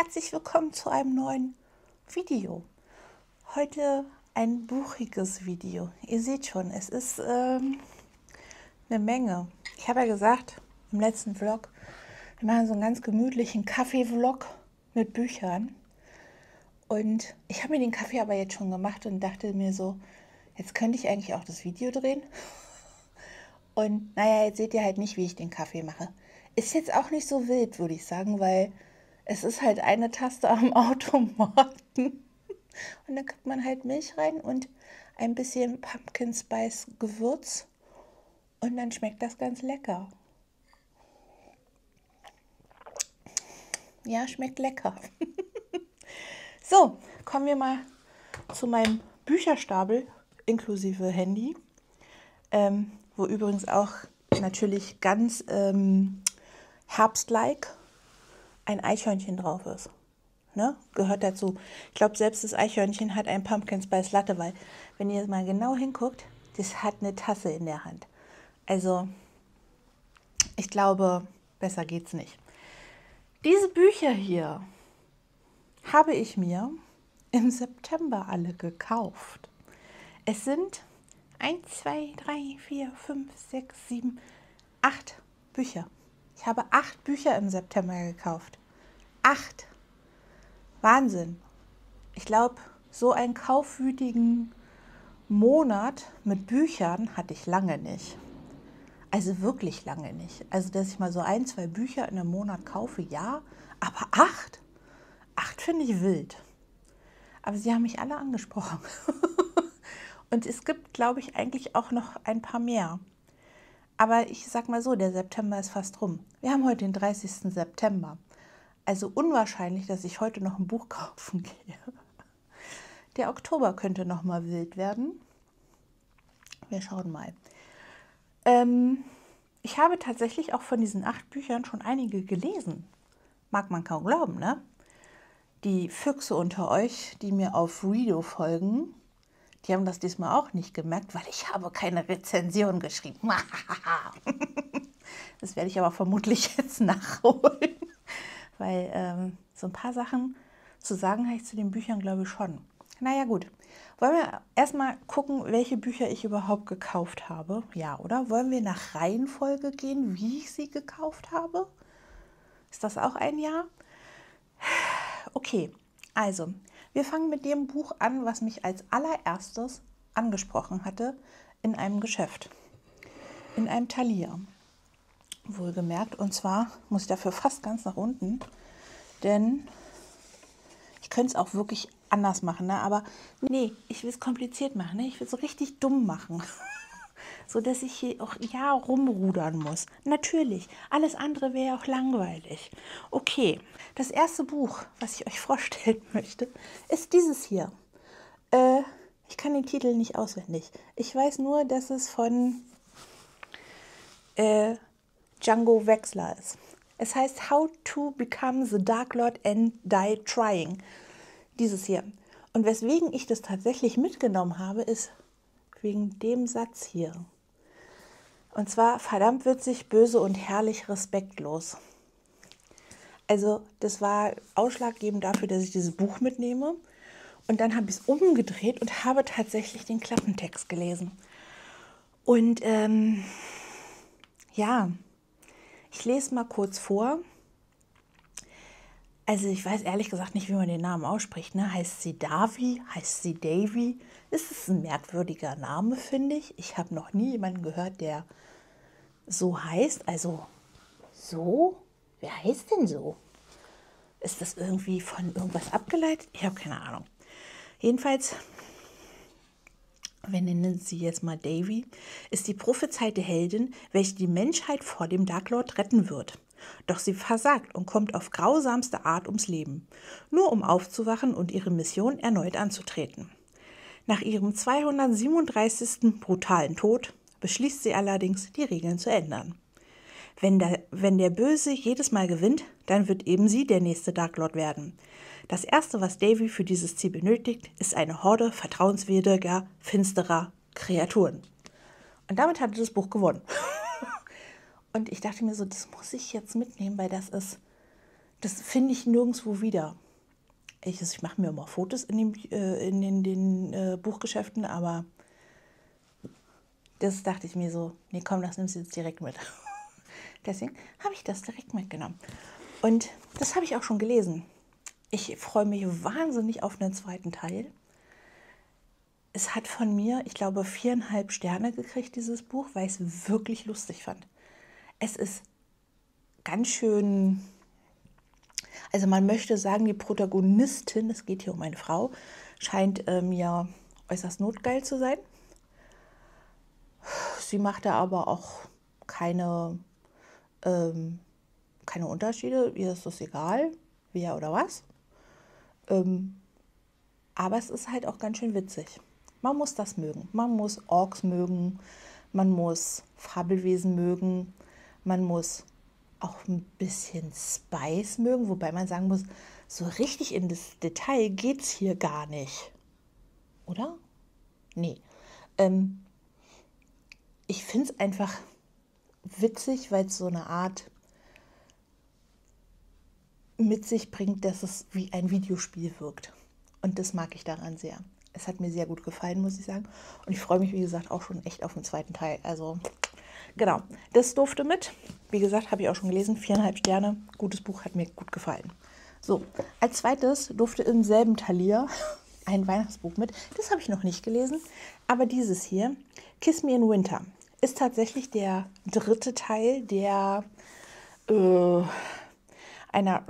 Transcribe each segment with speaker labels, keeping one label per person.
Speaker 1: herzlich willkommen zu einem neuen Video. Heute ein buchiges Video. Ihr seht schon, es ist eine Menge. Ich habe ja gesagt im letzten Vlog, wir machen so einen ganz gemütlichen Kaffee-Vlog mit Büchern. Und ich habe mir den Kaffee aber jetzt schon gemacht und dachte mir so, jetzt könnte ich eigentlich auch das Video drehen. Und naja, jetzt seht ihr halt nicht, wie ich den Kaffee mache. Ist jetzt auch nicht so wild, würde ich sagen, weil es ist halt eine Taste am Automaten. Und da kippt man halt Milch rein und ein bisschen Pumpkin Spice Gewürz. Und dann schmeckt das ganz lecker. Ja, schmeckt lecker. So, kommen wir mal zu meinem Bücherstapel inklusive Handy. Wo übrigens auch natürlich ganz herbst-like ein Eichhörnchen drauf ist. Ne? Gehört dazu. Ich glaube, selbst das Eichhörnchen hat ein Pumpkin Spice Latte, weil, wenn ihr mal genau hinguckt, das hat eine Tasse in der Hand. Also, ich glaube, besser geht's nicht. Diese Bücher hier habe ich mir im September alle gekauft. Es sind 1, 2, 3, 4, 5, 6, 7, 8 Bücher. Ich habe 8 Bücher im September gekauft. 8. Wahnsinn. Ich glaube, so einen kaufwütigen Monat mit Büchern hatte ich lange nicht. Also wirklich lange nicht. Also, dass ich mal so 1, 2 Bücher in einem Monat kaufe, ja. Aber 8? 8 finde ich wild. Aber sie haben mich alle angesprochen. Und es gibt, glaube ich, eigentlich auch noch ein paar mehr. Aber ich sag mal so, der September ist fast rum. Wir haben heute den 30. September. Also unwahrscheinlich, dass ich heute noch ein Buch kaufen gehe. Der Oktober könnte noch mal wild werden. Wir schauen mal. Ich habe tatsächlich auch von diesen 8 Büchern schon einige gelesen. Mag man kaum glauben, ne? Die Füchse unter euch, die mir auf Redo folgen, die haben das diesmal auch nicht gemerkt, weil ich habe keine Rezension geschrieben. Das werde ich aber vermutlich jetzt nachholen. Weil so ein paar Sachen zu sagen habe ich zu den Büchern, glaube ich, schon. Naja, gut. Wollen wir erstmal gucken, welche Bücher ich überhaupt gekauft habe? Ja, oder? Wollen wir nach Reihenfolge gehen, wie ich sie gekauft habe? Ist das auch ein Ja? Okay, also, wir fangen mit dem Buch an, was mich als allererstes angesprochen hatte in einem Geschäft. In einem Thalia. Wohlgemerkt. Und zwar muss ich dafür fast ganz nach unten, denn ich könnte es auch wirklich anders machen, ne? Aber nee, ich will es kompliziert machen, ne? Ich will es so richtig dumm machen, so dass ich hier auch ja rumrudern muss. Natürlich, alles andere wäre auch langweilig. Okay, das erste Buch, was ich euch vorstellen möchte, ist dieses hier. Ich kann den Titel nicht auswendig. Ich weiß nur, dass es von Django Wexler ist. Es heißt How to Become the Dark Lord and Die Trying. Dieses hier. Und weswegen ich das tatsächlich mitgenommen habe, ist wegen dem Satz hier. Und zwar verdammt witzig, böse und herrlich respektlos. Also das war ausschlaggebend dafür, dass ich dieses Buch mitnehme. Und dann habe ich es umgedreht und habe tatsächlich den Klappentext gelesen. Und ja, ich lese mal kurz vor. Also ich weiß ehrlich gesagt nicht, wie man den Namen ausspricht. Ne? Heißt sie Davy? Heißt sie Davy? Es ist ein merkwürdiger Name, finde ich. Ich habe noch nie jemanden gehört, der so heißt. Also so? Wer heißt denn so? Ist das irgendwie von irgendwas abgeleitet? Ich habe keine Ahnung. Jedenfalls, wir nennen sie jetzt mal Davy, ist die prophezeite Heldin, welche die Menschheit vor dem Dark Lord retten wird. Doch sie versagt und kommt auf grausamste Art ums Leben, nur um aufzuwachen und ihre Mission erneut anzutreten. Nach ihrem 237. brutalen Tod beschließt sie allerdings, die Regeln zu ändern. Wenn der Böse jedes Mal gewinnt, dann wird eben sie der nächste Dark Lord werden. Das Erste, was Davy für dieses Ziel benötigt, ist eine Horde vertrauenswürdiger, finsterer Kreaturen. Und damit hatte das Buch gewonnen. Und ich dachte mir so, das muss ich jetzt mitnehmen, weil das ist Das finde ich nirgendwo wieder. Ich mache mir immer Fotos in den Buchgeschäften, aber das dachte ich mir so, nee komm, das nimmst du jetzt direkt mit. Deswegen habe ich das direkt mitgenommen. Und das habe ich auch schon gelesen. Ich freue mich wahnsinnig auf einen zweiten Teil. Es hat von mir, ich glaube, 4,5 Sterne gekriegt, dieses Buch, weil ich es wirklich lustig fand. Es ist ganz schön, also man möchte sagen, die Protagonistin, es geht hier um eine Frau, scheint mir äußerst notgeil zu sein. Sie macht da aber auch keine Unterschiede. Ihr ist das egal, wer oder was. Aber es ist halt auch ganz schön witzig. Man muss das mögen. Man muss Orks mögen. Man muss Fabelwesen mögen. Man muss auch ein bisschen Spice mögen. Wobei man sagen muss, so richtig in das Detail geht es hier gar nicht. Oder? Nee. Ich finde es einfach witzig, weil es so eine Art mit sich bringt, dass es wie ein Videospiel wirkt. Und das mag ich daran sehr. Es hat mir sehr gut gefallen, muss ich sagen. Und ich freue mich, wie gesagt, auch schon echt auf den zweiten Teil. Also, genau, das durfte mit. Wie gesagt, habe ich auch schon gelesen. 4,5 Sterne. Gutes Buch, hat mir gut gefallen. So, als zweites durfte im selben Talier ein Weihnachtsbuch mit. Das habe ich noch nicht gelesen. Aber dieses hier, Kiss Me in Winter, ist tatsächlich der dritte Teil der einer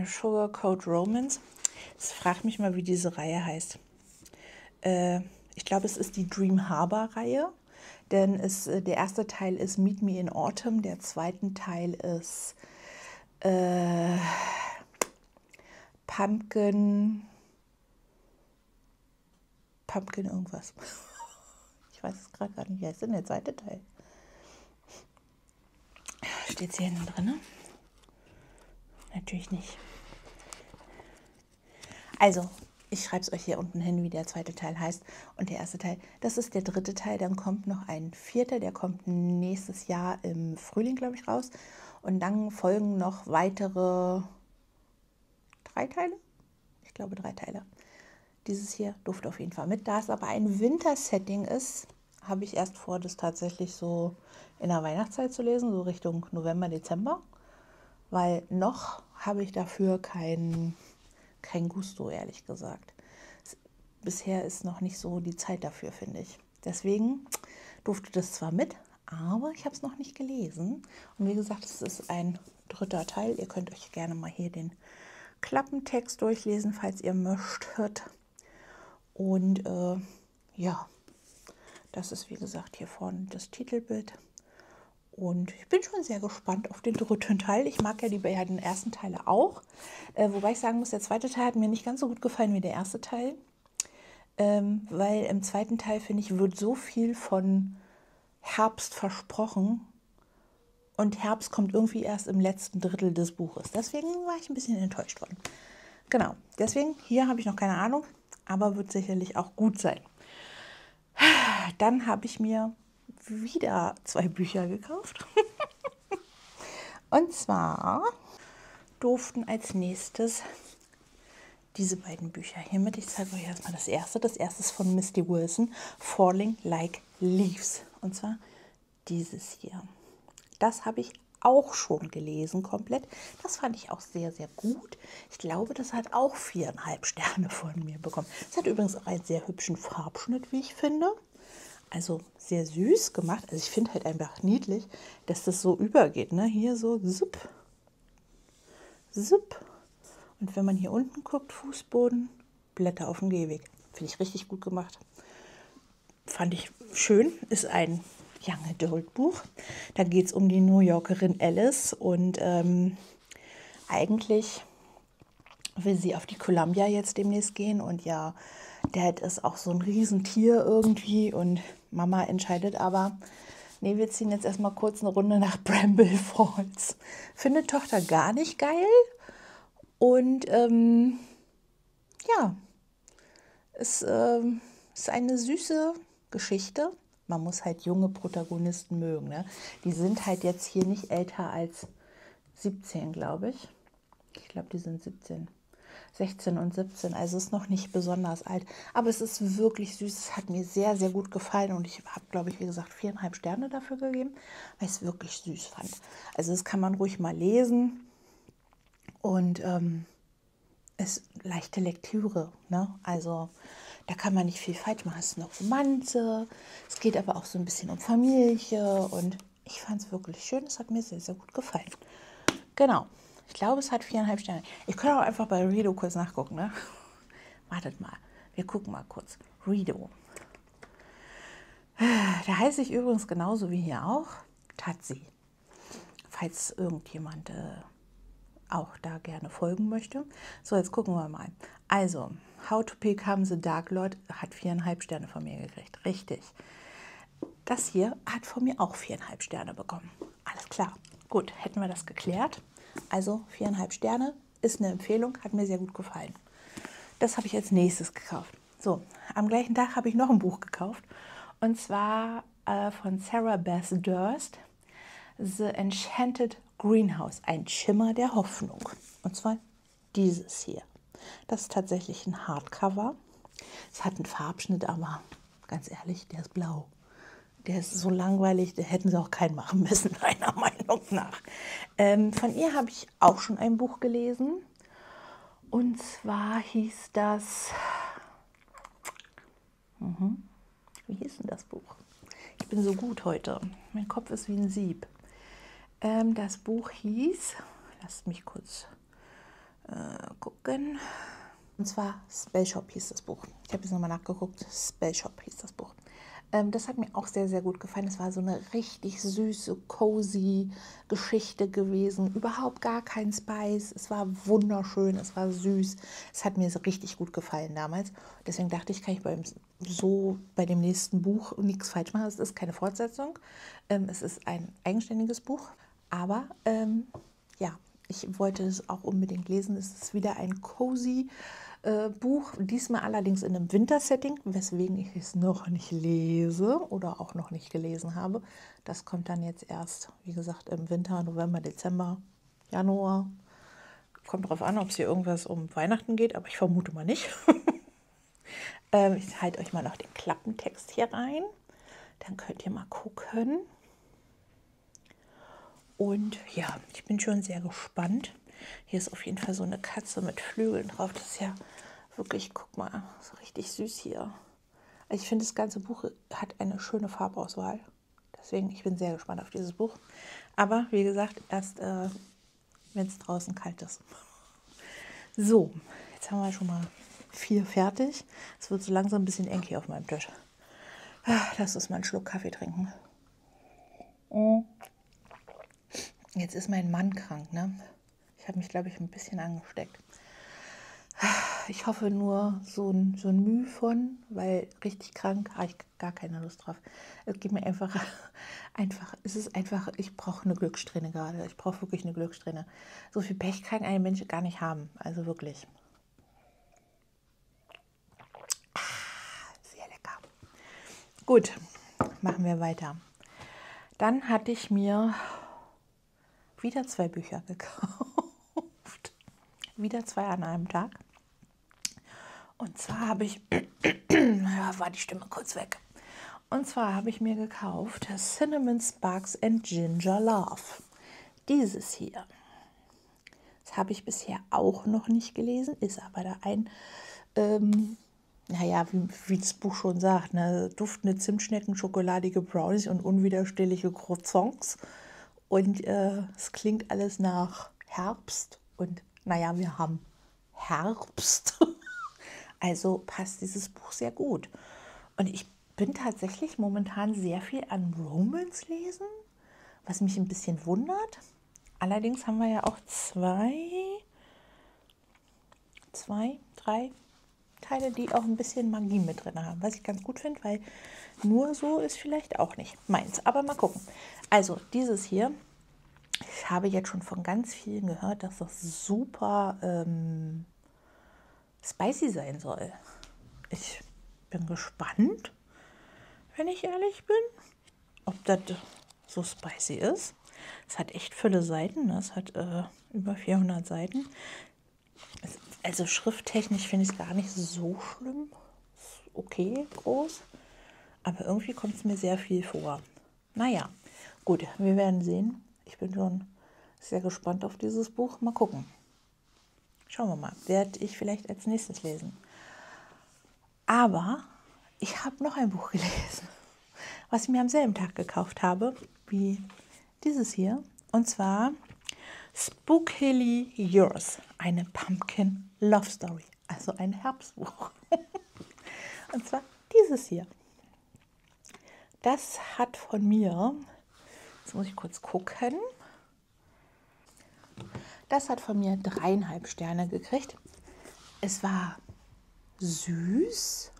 Speaker 1: Sugarcoat Romance. Jetzt frage mich mal, wie diese Reihe heißt. Ich glaube, es ist die Dream Harbor Reihe, denn der erste Teil ist Meet Me in Autumn, der zweite Teil ist Pumpkin irgendwas. Ich weiß es gerade gar nicht. Wie heißt denn der zweite Teil? Steht es hier hinten drin? Natürlich nicht. Also, ich schreibe es euch hier unten hin, wie der zweite Teil heißt. Und der erste Teil, das ist der dritte Teil. Dann kommt noch ein vierter, der kommt nächstes Jahr im Frühling, glaube ich, raus. Und dann folgen noch weitere 3 Teile. Ich glaube 3 Teile. Dieses hier durfte auf jeden Fall mit. Da es aber ein Wintersetting ist, habe ich erst vor, das tatsächlich so in der Weihnachtszeit zu lesen, so Richtung November, Dezember. Weil noch habe ich dafür kein Gusto, ehrlich gesagt. Bisher ist noch nicht so die Zeit dafür, finde ich. Deswegen durfte das zwar mit, aber ich habe es noch nicht gelesen. Und wie gesagt, es ist ein dritter Teil. Ihr könnt euch gerne mal hier den Klappentext durchlesen, falls ihr möchtet. Und ja, das ist wie gesagt hier vorne das Titelbild. Und ich bin schon sehr gespannt auf den dritten Teil. Ich mag ja die beiden ersten Teile auch. Wobei ich sagen muss, der zweite Teil hat mir nicht ganz so gut gefallen wie der erste Teil. Weil im zweiten Teil, finde ich, wird so viel von Herbst versprochen. Und Herbst kommt irgendwie erst im letzten Drittel des Buches. Deswegen war ich ein bisschen enttäuscht worden. Genau, deswegen, hier habe ich noch keine Ahnung, aber wird sicherlich auch gut sein. Dann habe ich mir wieder 2 Bücher gekauft. Und zwar durften als nächstes diese beiden Bücher hier mit. Ich zeige euch erstmal das erste. Das erste ist von Misty Wilson, Falling Like Leaves. Und zwar dieses hier. Das habe ich auch schon gelesen komplett. Das fand ich auch sehr, sehr gut. Ich glaube, das hat auch 4,5 Sterne von mir bekommen. Es hat übrigens auch einen sehr hübschen Farbschnitt, wie ich finde. Also sehr süß gemacht. Also ich finde halt einfach niedlich, dass das so übergeht. Ne? Hier so zup, zup. Und wenn man hier unten guckt, Fußboden, Blätter auf dem Gehweg. Finde ich richtig gut gemacht. Fand ich schön. Ist ein Young Adult Buch. Da geht es um die New Yorkerin Alice. Und eigentlich will sie auf die Columbia jetzt demnächst gehen. Und ja, Dad ist auch so ein Riesentier irgendwie. Und Mama entscheidet aber, nee, wir ziehen jetzt erstmal kurz eine Runde nach Bramble Falls. Findet Tochter gar nicht geil. Und ja, es ist eine süße Geschichte. Man muss halt junge Protagonisten mögen. Ne? Die sind halt jetzt hier nicht älter als 17, glaube ich. Ich glaube, die sind 17. 16 und 17, also ist noch nicht besonders alt. Aber es ist wirklich süß. Es hat mir sehr, sehr gut gefallen. Und ich habe, glaube ich, wie gesagt, 4,5 Sterne dafür gegeben, weil ich es wirklich süß fand. Also das kann man ruhig mal lesen. Und es ist leichte Lektüre. Ne? Also da kann man nicht viel falsch machen. Es ist eine Romanze. Es geht aber auch so ein bisschen um Familie. Und ich fand es wirklich schön. Es hat mir sehr, sehr gut gefallen. Genau. Ich glaube, es hat 4,5 Sterne. Ich kann auch einfach bei Redo kurz nachgucken. Ne? Wartet mal. Wir gucken mal kurz. Redo. Da heiße ich übrigens genauso wie hier auch Tatsi. Falls irgendjemand auch da gerne folgen möchte. So, jetzt gucken wir mal. Also, How to Become the Dark Lord hat 4,5 Sterne von mir gekriegt. Richtig. Das hier hat von mir auch 4,5 Sterne bekommen. Alles klar. Gut, hätten wir das geklärt. Also 4,5 Sterne ist eine Empfehlung, hat mir sehr gut gefallen. Das habe ich als nächstes gekauft. So, am gleichen Tag habe ich noch ein Buch gekauft. Und zwar von Sarah Beth Durst, The Enchanted Greenhouse, ein Schimmer der Hoffnung. Und zwar dieses hier. Das ist tatsächlich ein Hardcover. Es hat einen Farbschnitt, aber ganz ehrlich, der ist blau. Der ist so langweilig, da hätten sie auch keinen machen müssen, meiner Meinung nach. Von ihr habe ich auch schon ein Buch gelesen. Und zwar hieß das... Wie hieß denn das Buch? Ich bin so gut heute. Mein Kopf ist wie ein Sieb. Das Buch hieß... Lasst mich kurz gucken. Und zwar Spellshop hieß das Buch. Ich habe jetzt nochmal nachgeguckt. Spellshop hieß das Buch. Das hat mir auch sehr, sehr gut gefallen. Es war so eine richtig süße, cozy Geschichte gewesen. Überhaupt gar kein Spice. Es war wunderschön, es war süß. Es hat mir so richtig gut gefallen damals. Deswegen dachte ich, kann ich bei dem nächsten Buch nichts falsch machen. Es ist keine Fortsetzung. Es ist ein eigenständiges Buch. Aber ja, ich wollte es auch unbedingt lesen. Es ist wieder ein cozy Buch, diesmal allerdings in einem Wintersetting, weswegen ich es noch nicht lese oder auch noch nicht gelesen habe. Das kommt dann jetzt erst, wie gesagt, im Winter, November, Dezember, Januar. Kommt darauf an, ob es hier irgendwas um Weihnachten geht, aber ich vermute mal nicht. Ich halte euch mal noch den Klappentext hier rein. Dann könnt ihr mal gucken. Und ja, ich bin schon sehr gespannt. Hier ist auf jeden Fall so eine Katze mit Flügeln drauf. Das ist ja wirklich, guck mal, so richtig süß hier. Also ich finde, das ganze Buch hat eine schöne Farbauswahl. Deswegen, ich bin sehr gespannt auf dieses Buch. Aber wie gesagt, erst wenn es draußen kalt ist. So, jetzt haben wir schon mal 4 fertig. Es wird so langsam ein bisschen eng hier auf meinem Tisch. Lass uns mal einen Schluck Kaffee trinken. Jetzt ist mein Mann krank, ne? Ich habe mich, glaube ich, ein bisschen angesteckt. Ich hoffe nur so ein Mühe von, weil richtig krank habe ich gar keine Lust drauf. Es geht mir einfach, ich brauche eine Glückssträhne gerade. Ich brauche wirklich eine Glückssträhne. So viel Pech kann ein Mensch gar nicht haben. Also wirklich. Sehr lecker. Gut, machen wir weiter. Dann hatte ich mir wieder 2 Bücher gekauft. Wieder 2 an einem Tag. Und zwar habe ich, war die Stimme kurz weg. Und zwar habe ich mir gekauft Cinnamon Sparks and Ginger Love. Dieses hier. Das habe ich bisher auch noch nicht gelesen, ist aber da ein, naja, wie das Buch schon sagt, ne, duftende Zimtschnecken, schokoladige Brownies und unwiderstehliche Croissants. Und es klingt alles nach Herbst. Und naja, wir haben Herbst. Also passt dieses Buch sehr gut. Und ich bin tatsächlich momentan sehr viel an Romance lesen, was mich ein bisschen wundert. Allerdings haben wir ja auch 3 Teile, die auch ein bisschen Magie mit drin haben, was ich ganz gut finde, weil nur so ist vielleicht auch nicht meins. Aber mal gucken. Also dieses hier, ich habe jetzt schon von ganz vielen gehört, dass das super spicy sein soll. Ich bin gespannt, wenn ich ehrlich bin, ob das so spicy ist. Es hat echt viele Seiten. Ne? Es hat über 400 Seiten. Also schrifttechnisch finde ich es gar nicht so schlimm. Ist okay, groß. Aber irgendwie kommt es mir sehr viel vor. Naja, gut, wir werden sehen. Ich bin schon sehr gespannt auf dieses Buch. Mal gucken. Schauen wir mal. Werde ich vielleicht als nächstes lesen. Aber ich habe noch ein Buch gelesen, was ich mir am selben Tag gekauft habe, wie dieses hier. Und zwar Spookily Yours, eine Pumpkin Love Story. Also ein Herbstbuch. Und zwar dieses hier. Das hat von mir, jetzt muss ich kurz gucken, das hat von mir 3,5 Sterne gekriegt. Es war süß,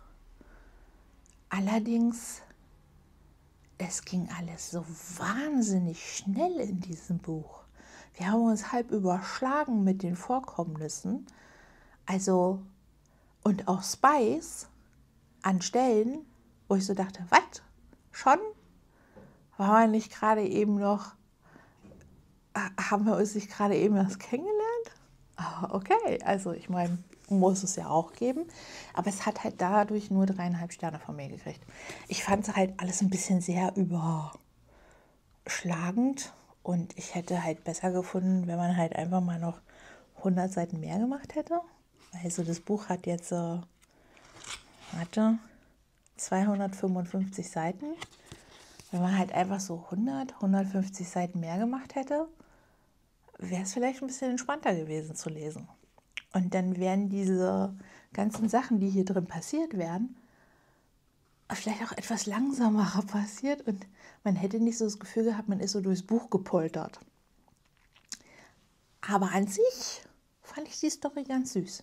Speaker 1: allerdings, es ging alles so wahnsinnig schnell in diesem Buch. Wir haben uns halb überschlagen mit den Vorkommnissen. Also, und auch Spice an Stellen, wo ich so dachte, was? Schon? War man nicht gerade eben noch, haben wir uns nicht gerade eben erst kennengelernt? Okay, also ich meine, muss es ja auch geben. Aber es hat halt dadurch nur 3,5 Sterne von mir gekriegt. Ich fand es halt alles ein bisschen sehr überschlagend. Und ich hätte halt besser gefunden, wenn man halt einfach mal noch 100 Seiten mehr gemacht hätte. Also das Buch hat jetzt, 255 Seiten. Wenn man halt einfach so 150 Seiten mehr gemacht hätte, wäre es vielleicht ein bisschen entspannter gewesen zu lesen. Und dann wären diese ganzen Sachen, die hier drin passiert wären, vielleicht auch etwas langsamer passiert und man hätte nicht so das Gefühl gehabt, man ist so durchs Buch gepoltert. Aber an sich fand ich die Story ganz süß.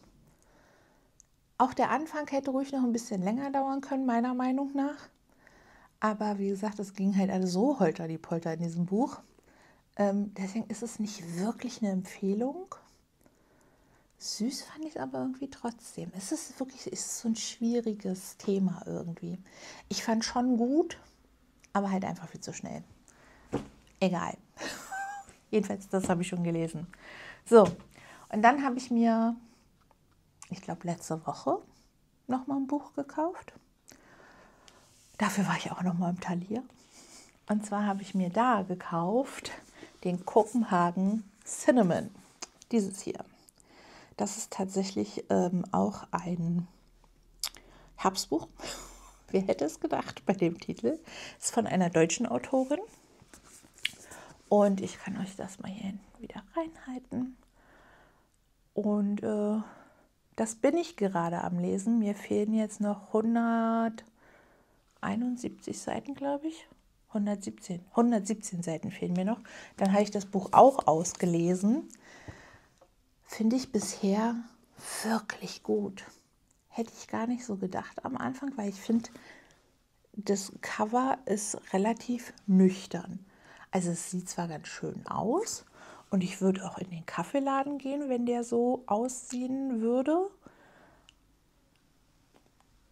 Speaker 1: Auch der Anfang hätte ruhig noch ein bisschen länger dauern können, meiner Meinung nach. Aber wie gesagt, es ging halt alles so holter-die-polter in diesem Buch. Deswegen ist es nicht wirklich eine Empfehlung. Süß fand ich es aber irgendwie trotzdem. Es ist so ein schwieriges Thema irgendwie. Ich fand schon gut, aber halt einfach viel zu schnell. Egal. Jedenfalls, das habe ich schon gelesen. So, und dann habe ich mir, ich glaube letzte Woche, nochmal ein Buch gekauft. Dafür war ich auch nochmal im Thalia. Und zwar habe ich mir da gekauft den Kopenhagen Cinnamon. Dieses hier. Das ist tatsächlich auch ein Herbstbuch. Wer hätte es gedacht bei dem Titel? Ist von einer deutschen Autorin. Und ich kann euch das mal hier wieder reinhalten. Und das bin ich gerade am Lesen. Mir fehlen jetzt noch 171 Seiten, glaube ich. 117 Seiten fehlen mir noch. Dann habe ich das Buch auch ausgelesen. Finde ich bisher wirklich gut. Hätte ich gar nicht so gedacht am Anfang, weil ich finde, das Cover ist relativ nüchtern. Also es sieht zwar ganz schön aus und ich würde auch in den Kaffeeladen gehen, wenn der so aussehen würde.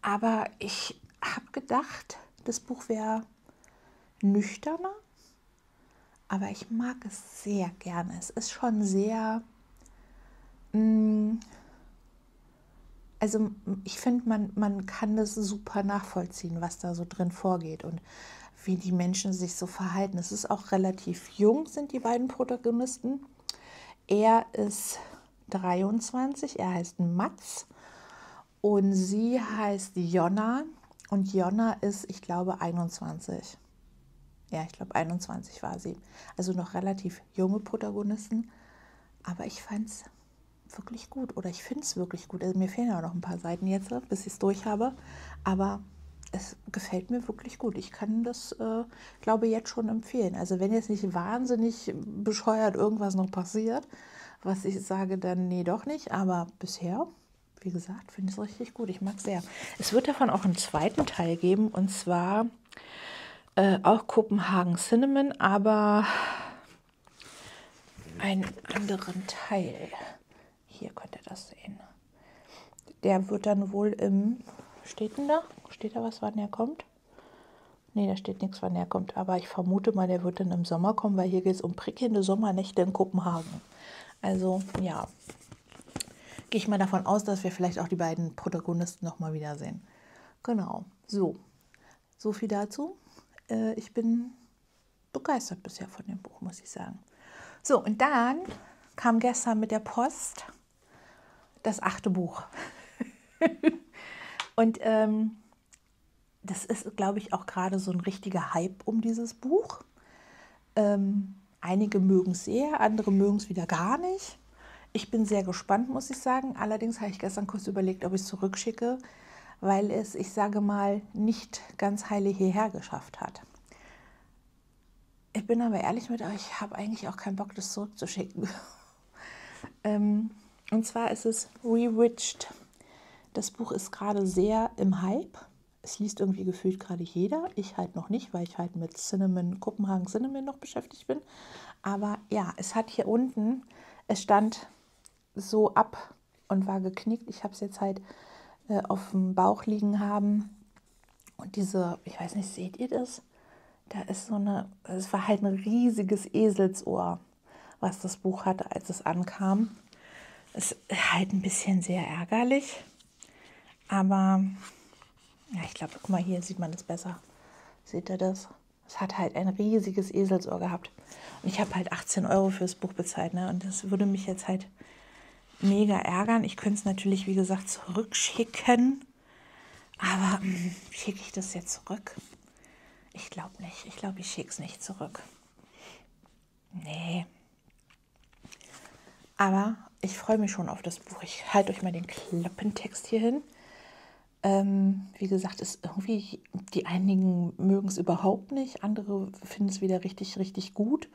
Speaker 1: Aber ich habe gedacht, das Buch wäre nüchterner, aber ich mag es sehr gerne. Es ist schon sehr, also ich finde, man kann das super nachvollziehen, was da so drin vorgeht und wie die Menschen sich so verhalten. Es ist auch relativ jung, sind die beiden Protagonisten. Er ist 23, er heißt Mats und sie heißt Jonna und Jonna ist, ich glaube, 21. Ja, ich glaube 21 war sie. Also noch relativ junge Protagonisten. Aber ich fand es wirklich gut oder ich finde es wirklich gut. Also mir fehlen ja noch ein paar Seiten jetzt, bis ich es durch habe. Aber es gefällt mir wirklich gut. Ich kann das, glaube ich, jetzt schon empfehlen. Also wenn jetzt nicht wahnsinnig bescheuert irgendwas noch passiert, was ich sage, dann nee, doch nicht. Aber bisher, wie gesagt, finde ich es richtig gut. Ich mag es sehr. Es wird davon auch einen zweiten Teil geben und zwar auch Kopenhagen Cinnamon, aber einen anderen Teil. Hier könnt ihr das sehen. Der wird dann wohl steht denn da? Steht da was, wann der kommt? Nee, da steht nichts, wann er kommt. Aber ich vermute mal, der wird dann im Sommer kommen, weil hier geht es um prickelnde Sommernächte in Kopenhagen. Also, ja, gehe ich mal davon aus, dass wir vielleicht auch die beiden Protagonisten nochmal wiedersehen. Genau, so viel dazu. Ich bin begeistert bisher von dem Buch, muss ich sagen. So, und dann kam gestern mit der Post das 8. Buch. Und das ist, glaube ich, auch gerade so ein richtiger Hype um dieses Buch. Einige mögen es sehr, andere mögen es wieder gar nicht. Ich bin sehr gespannt, muss ich sagen. Allerdings habe ich gestern kurz überlegt, ob ich es zurückschicke, weil es, ich sage mal, nicht ganz heile hierher geschafft hat. Ich bin aber ehrlich mit euch, ich habe eigentlich auch keinen Bock, das zurückzuschicken. Und zwar ist es Rewitched. Das Buch ist gerade sehr im Hype. Es liest irgendwie gefühlt gerade jeder. Ich halt noch nicht, weil ich halt mit Kopenhagen Cinnamon noch beschäftigt bin. Aber ja, es hat hier unten, es stand so ab und war geknickt. Ich habe es jetzt halt auf dem Bauch liegen haben. Und diese, ich weiß nicht, seht ihr das? Da ist es war halt ein riesiges Eselsohr, was das Buch hatte, als es ankam. Es ist halt ein bisschen sehr ärgerlich. Aber, ja, ich glaube, guck mal, hier sieht man das besser. Seht ihr das? Es hat halt ein riesiges Eselsohr gehabt. Und ich habe halt 18 € für das Buch bezahlt. Ne? Und das würde mich jetzt halt mega ärgern. Ich könnte es natürlich, wie gesagt, zurückschicken. Aber schicke ich das jetzt zurück? Ich glaube nicht. Ich glaube, ich schicke es nicht zurück. Nee. Aber ich freue mich schon auf das Buch. Ich halte euch mal den Klappentext hier hin. Wie gesagt, ist irgendwie, die einigen mögen es überhaupt nicht, andere finden es wieder richtig, richtig gut.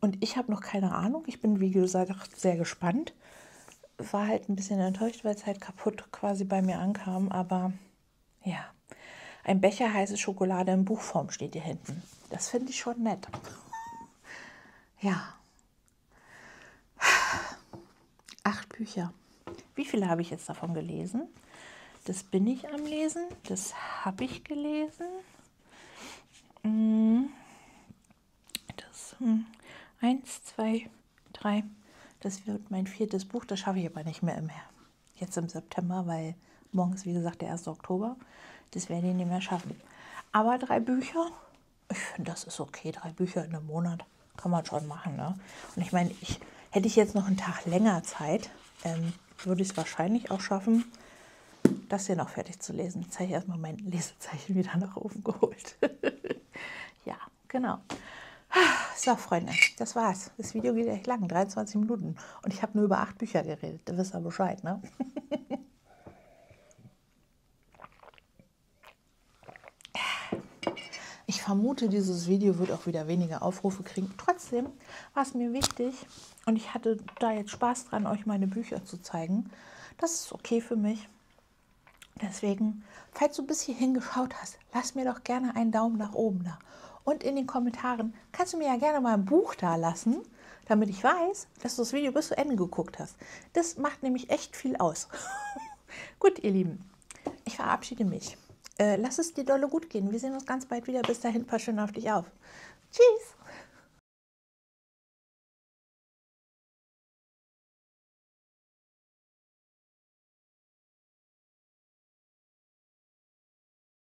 Speaker 1: Und ich habe noch keine Ahnung. Ich bin, wie gesagt, sehr gespannt. War halt ein bisschen enttäuscht, weil es halt kaputt quasi bei mir ankam. Aber ja, ein Becher heiße Schokolade in Buchform steht hier hinten. Das finde ich schon nett. Ja. 8 Bücher. Wie viele habe ich jetzt davon gelesen? Das bin ich am Lesen. Das habe ich gelesen. Das 1, 2, 3. Das wird mein 4. Buch. Das schaffe ich aber nicht mehr jetzt im September, weil morgen ist, wie gesagt, der 1. Oktober. Das werde ich nicht mehr schaffen. Aber 3 Bücher, ich finde, das ist okay. 3 Bücher in einem Monat kann man schon machen. Ne? Und ich meine, hätte ich jetzt noch einen Tag länger Zeit, würde ich es wahrscheinlich auch schaffen, das hier noch fertig zu lesen. Jetzt habe ich erstmal mein Lesezeichen wieder nach oben geholt. Ja, genau. So, Freunde, das war's. Das Video geht echt lang, 23 Minuten. Und ich habe nur über 8 Bücher geredet. Da wisst ihr Bescheid, ne? Ich vermute, dieses Video wird auch wieder weniger Aufrufe kriegen. Trotzdem war es mir wichtig und ich hatte da jetzt Spaß dran, euch meine Bücher zu zeigen. Das ist okay für mich. Deswegen, falls du bis hierhin geschaut hast, lass mir doch gerne einen Daumen nach oben da. Und in den Kommentaren kannst du mir ja gerne mal ein Buch da lassen, damit ich weiß, dass du das Video bis zu Ende geguckt hast. Das macht nämlich echt viel aus. Gut, ihr Lieben, ich verabschiede mich. Lass es dir dolle gut gehen. Wir sehen uns ganz bald wieder. Bis dahin, pass schön auf dich auf. Tschüss.